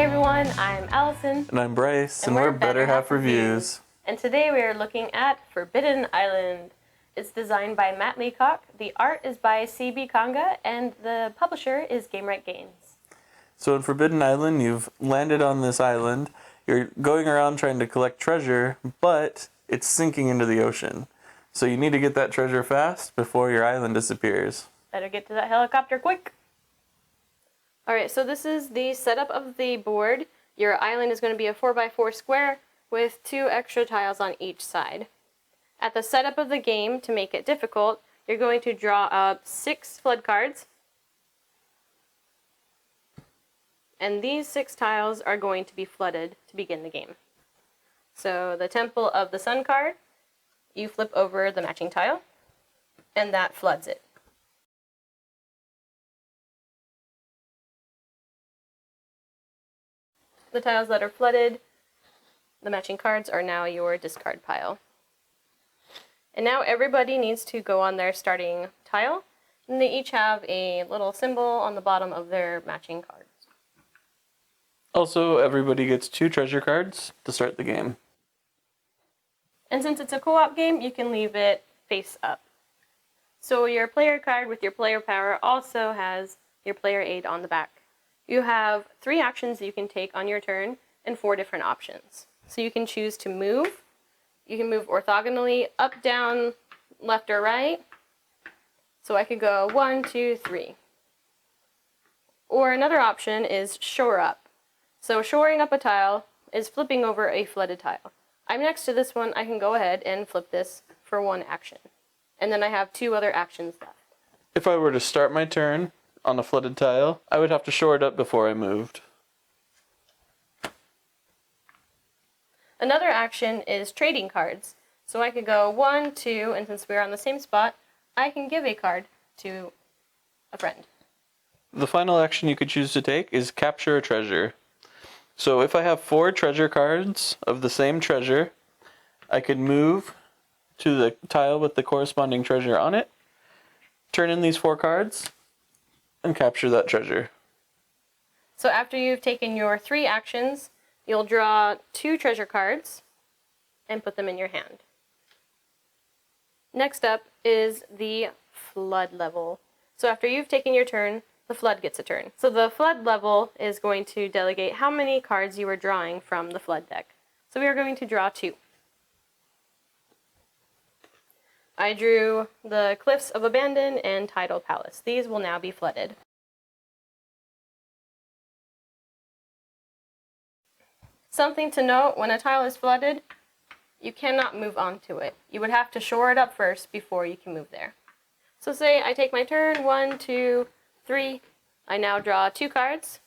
Hey everyone, I'm Allison. And I'm Bryce, and we're Better Half Reviews. And today we are looking at Forbidden Island. It's designed by Matt Leacock, the art is by C.B. Conga, and the publisher is Gamewright Games. So in Forbidden Island, you've landed on this island. You're going around trying to collect treasure, but it's sinking into the ocean. So you need to get that treasure fast before your island disappears. Better get to that helicopter quick. Alright, so this is the setup of the board. Your island is going to be a 4x4 square with 2 extra tiles on each side. At the setup of the game, to make it difficult, you're going to draw up 6 flood cards. And these 6 tiles are going to be flooded to begin the game. So the Temple of the Sun card, you flip over the matching tile, and that floods it. The tiles that are flooded, the matching cards, are now your discard pile. And now everybody needs to go on their starting tile, and they each have a little symbol on the bottom of their matching cards. Also, everybody gets 2 treasure cards to start the game. And since it's a co-op game, you can leave it face up. So your player card with your player power also has your player aid on the back. You have 3 actions you can take on your turn and 4 different options. So you can choose to move. You can move orthogonally, up, down, left, or right. So I could go 1, 2, 3. Or another option is shore up. So shoring up a tile is flipping over a flooded tile. I'm next to this one. I can go ahead and flip this for 1 action. And then I have 2 other actions left. If I were to start my turn on a flooded tile, I would have to shore it up before I moved. Another action is trading cards. So I could go 1, 2, and since we're on the same spot, I can give a card to a friend. The final action you could choose to take is capture a treasure. So if I have 4 treasure cards of the same treasure, I could move to the tile with the corresponding treasure on it, turn in these 4 cards, and capture that treasure. So after you've taken your 3 actions, you'll draw 2 treasure cards and put them in your hand. Next up is the flood level. So after you've taken your turn, the flood gets a turn. So the flood level is going to delegate how many cards you are drawing from the flood deck. So we are going to draw 2. I drew the Cliffs of Abandon and Tidal Palace. These will now be flooded. Something to note, when a tile is flooded, you cannot move onto it. You would have to shore it up first before you can move there. So say I take my turn, 1, 2, 3. I now draw 2 cards.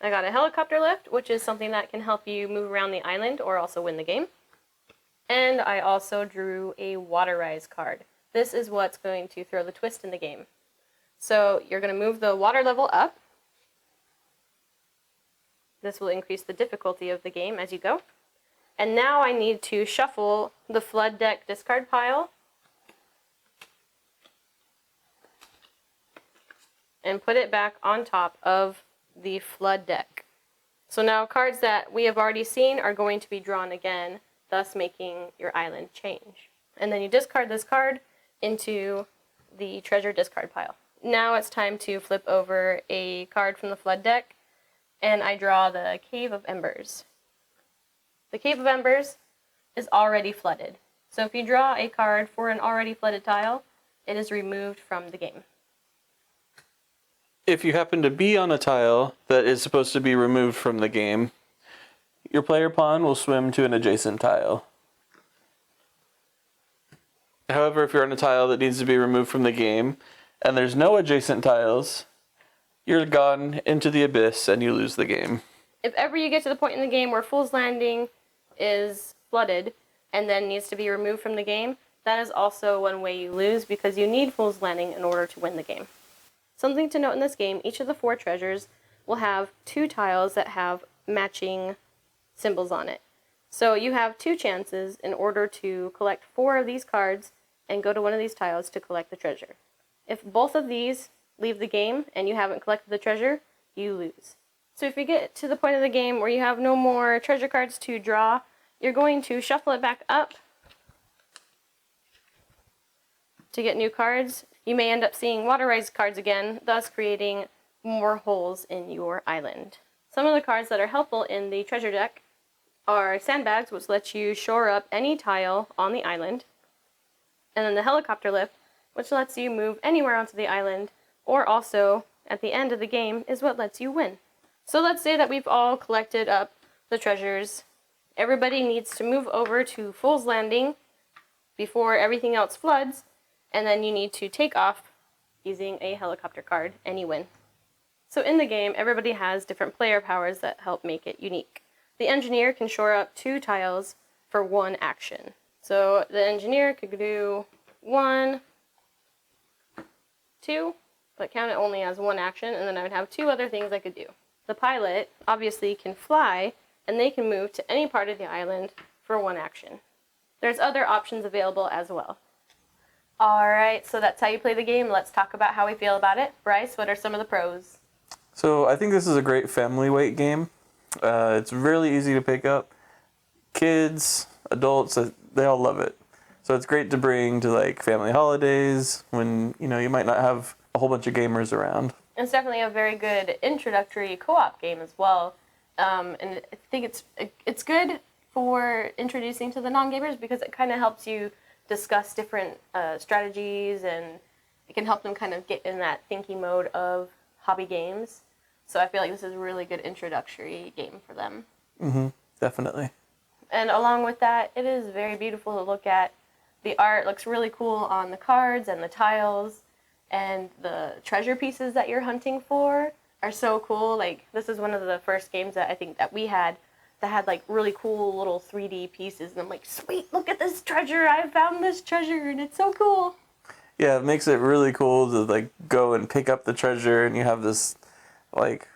I got a helicopter lift, which is something that can help you move around the island or also win the game. And I also drew a water rise card. This is what's going to throw the twist in the game. So you're going to move the water level up. This will increase the difficulty of the game as you go. And now I need to shuffle the flood deck discard pile and put it back on top of the flood deck. So now cards that we have already seen are going to be drawn again, thus making your island change. And then you discard this card into the treasure discard pile. Now it's time to flip over a card from the flood deck, and I draw the Cave of Embers. The Cave of Embers is already flooded. So if you draw a card for an already flooded tile, it is removed from the game. If you happen to be on a tile that is supposed to be removed from the game, your player pawn will swim to an adjacent tile. However, if you're on a tile that needs to be removed from the game, and there's no adjacent tiles, you're gone into the abyss and you lose the game. If ever you get to the point in the game where Fool's Landing is flooded and then needs to be removed from the game, that is also one way you lose because you need Fool's Landing in order to win the game. Something to note in this game, each of the 4 treasures will have 2 tiles that have matching symbols on it. So you have 2 chances in order to collect 4 of these cards and go to one of these tiles to collect the treasure. If both of these leave the game and you haven't collected the treasure, you lose. So if you get to the point of the game where you have no more treasure cards to draw, you're going to shuffle it back up to get new cards. You may end up seeing waterized cards again, thus creating more holes in your island. Some of the cards that are helpful in the treasure deck are sandbags, which lets you shore up any tile on the island, and then the helicopter lift, which lets you move anywhere onto the island, or also, at the end of the game, is what lets you win. So let's say that we've all collected up the treasures. Everybody needs to move over to Fool's Landing before everything else floods, and then you need to take off using a helicopter card, and you win. So in the game, everybody has different player powers that help make it unique. The engineer can shore up 2 tiles for 1 action. So the engineer could do 1, 2, but count it only as 1 action, and then I would have 2 other things I could do. The pilot obviously can fly, and they can move to any part of the island for 1 action. There's other options available as well. Alright, so that's how you play the game. Let's talk about how we feel about it. Bryce, what are some of the pros? So I think this is a great family weight game. It's really easy to pick up. Kids, adults, they all love it. So it's great to bring to like family holidays when you might not have a whole bunch of gamers around. It's definitely a very good introductory co-op game as well. And I think it's good for introducing to the non-gamers because it kind of helps you discuss different strategies, and it can help them kind of get in that thinking mode of hobby games. So I feel like this is a really good introductory game for them. Definitely. And along with that, it is very beautiful to look at. The art looks really cool on the cards and the tiles, and the treasure pieces that you're hunting for are so cool. Like, this is one of the first games that I think that we had that had like really cool little 3D pieces, and I'm like, sweet, look at this treasure, I found this treasure, and it's so cool. Yeah, it makes it really cool to like go and pick up the treasure, and you have this like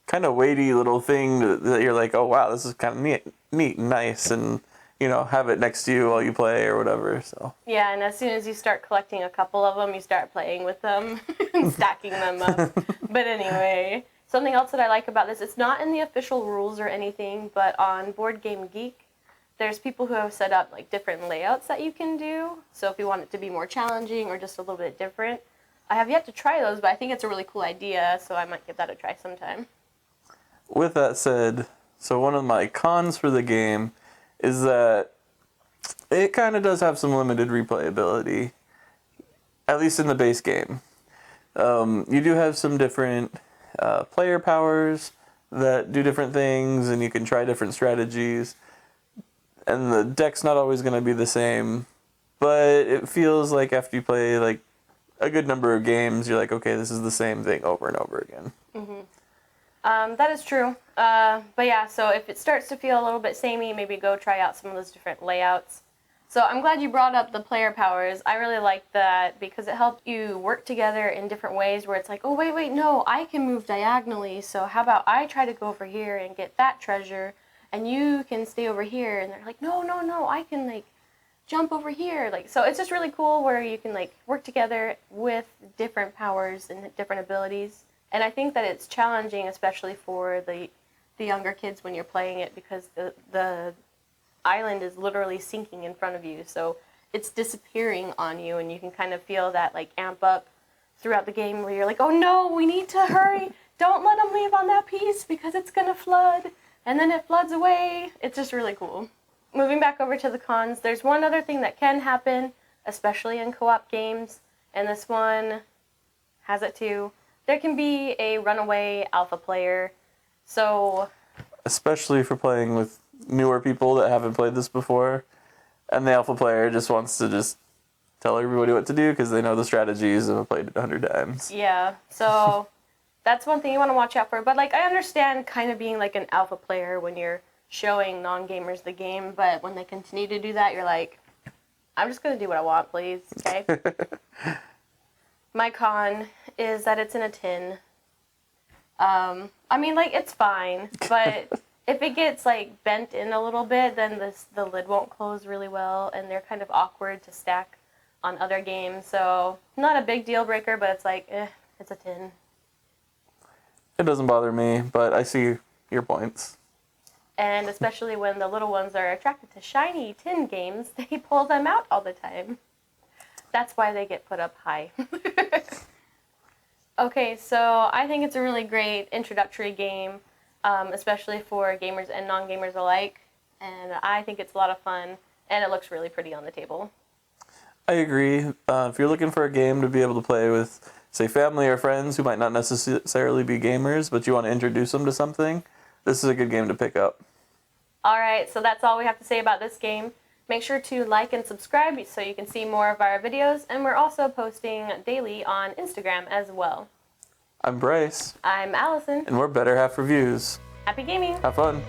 kind of weighty little thing that you're like, oh wow, this is kind of neat and nice, and have it next to you while you play or whatever. So yeah, and as soon as you start collecting a couple of them, you start playing with them and stacking them up. But anyway, something else that I like about this, it's not in the official rules or anything, but on Board Game Geek, there's people who have set up like different layouts that you can do. So if you want it to be more challenging or just a little bit different, I have yet to try those, but I think it's a really cool idea, so I might give that a try sometime. with that said, so one of my cons for the game is that it kind of does have some limited replayability, at least in the base game. You do have some different player powers that do different things, and you can try different strategies. And the deck's not always going to be the same, but it feels like after you play like a good number of games, you're like, okay, this is the same thing over and over again. That is true. But yeah, so if it starts to feel a little bit samey, maybe go try out some of those different layouts. So I'm glad you brought up the player powers. I really like that because it helped you work together in different ways where it's like, oh, wait, no, I can move diagonally, so how about I try to go over here and get that treasure, and you can stay over here. And they're like, no, I can like jump over here. Like, so it's just really cool where you can like work together with different powers and different abilities. And I think that it's challenging, especially for the younger kids when you're playing it, because the island is literally sinking in front of you. So it's disappearing on you, and you can kind of feel that like amp up throughout the game where you're like, oh no, we need to hurry. Don't let them leave on that piece because it's going to flood. And then it floods away. It's just really cool. Moving back over to the cons, there's one other thing that can happen, especially in co-op games, and this one has it too. There can be a runaway alpha player. So, Especially for playing with newer people that haven't played this before, and the alpha player just wants to just tell everybody what to do because they know the strategies and have played it 100 times. yeah, so that's one thing you want to watch out for. But like, I understand kind of being like an alpha player when you're showing non-gamers the game, but when they continue to do that, you're like, I'm just going to do what I want, please, okay? My con is that it's in a tin. I mean, like, it's fine, but if it gets, like, bent in a little bit, then the lid won't close really well, and they're kind of awkward to stack on other games, so not a big deal breaker, but it's like, it's a tin. It doesn't bother me, but I see your points. And especially when the little ones are attracted to shiny tin games, they pull them out all the time. That's why they get put up high. Okay, so I think it's a really great introductory game, especially for gamers and non-gamers alike. And I think it's a lot of fun, and it looks really pretty on the table. I agree. If you're looking for a game to be able to play with, say, family or friends who might not necessarily be gamers, but you want to introduce them to something, this is a good game to pick up. All right, so that's all we have to say about this game. Make sure to like and subscribe so you can see more of our videos, and we're also posting daily on Instagram as well. I'm Bryce. I'm Allison. And we're Better Half Reviews. Happy gaming! Have fun.